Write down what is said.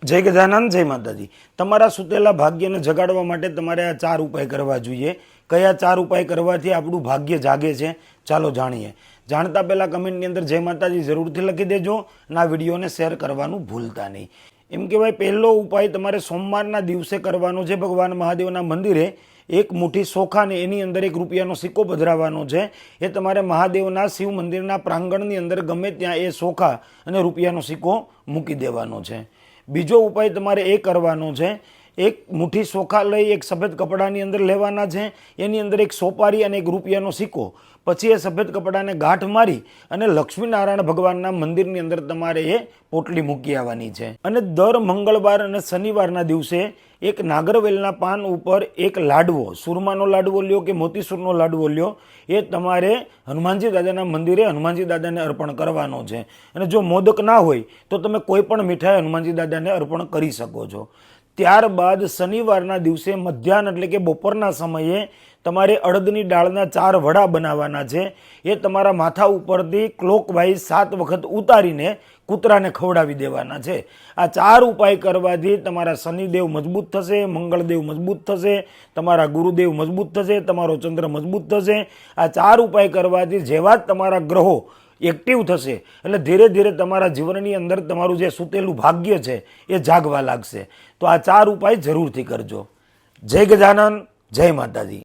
जय गजानन जय माताजी। तमारा सुतेला भाग्यने जगाड़वा माटे तमारे आ 4 उपाय करवा जोईए। कया 4 उपाय करवाथी आपणुं भाग्य जागे छे चालो जाणीए। जाणता पहेला कमेंटनी अंदर जय माताजी जरूरथी लखी देजो ने आ विडियोने शेर करवानुं भूलता नहीं। एम कहेवाय पहेलो उपाय तमारे सोमवारना दिवसे करवानो छे। भगवान महादेवना मंदिरे एक मुठी सोखा ने एनी अंदर 1 रूपियानो सिक्को पधरावવાનો छे। ए तमारे महादेवना शिव मंदिરના प्रांगणनी अंदर गमे त्यां ए सोखा अने रूपियानो सिक्को मूकी देवानो छे। बीजो उपाय तमारे ए करवानो छे, एक मुठी सोखा लई एक सफेद कपड़ानी अंदर लेवाना छे, एनी अंदर एक सोपारी अने 1 रूपियानो सिक्को, पछी ए सफेद कपड़ाने गांठ मारी अने लक्ष्मीनारायण भगवानना मंदिरनी अंदर तमारे ए पोटली मूकी आवવાની છે। અને દર મંગળવાર અને શનિવારના દિવસે એક નાગરવેલના પાન ઉપર એક લાડવો, સુરમાનો લાડવો લ્યો કે મોતીસૂરનો લાડવો લ્યો, એ તમારે હનુમાનજી દાદાના મંદિરે હનુમાનજી દાદાને અર્પણ કરવાનો છે। અને જો મોદક ના હોય તો તમે કોઈ પણ મીઠાઈ હનુમાનજી દાદાને અર્પણ કરી શકો છો। ત્યારબાદ શનિવારના દિવસે મધ્યાહન એટલે કે બપોરના સમયે તમારે અડદની દાળના 4 વડા બનાવવાના છે। એ તમારા માથા ઉપરથી ક્લોકવાઇઝ 7 વખત ઉતારીને કૂતરાને ખવડાવી દેવાના છે। આ 4 ઉપાય કરવાથી તમારા શનિદેવ મજબૂત થશે, મંગળદેવ મજબૂત થશે, તમારા ગુરુદેવ મજબૂત થશે, તમારો ચંદ્ર મજબૂત થશે। આ 4 ઉપાય કરવાથી જેવા જ તમારા ગ્રહો एक्टिव थशे એટલે धीरे धीरे तमारा जीवननी अंदर तमारुं जे सुतेलुं भाग्य छे ए जागवा लागशे। तो आ 4 उपाय जरूरथी करजो। जय गजानन जय माताजी।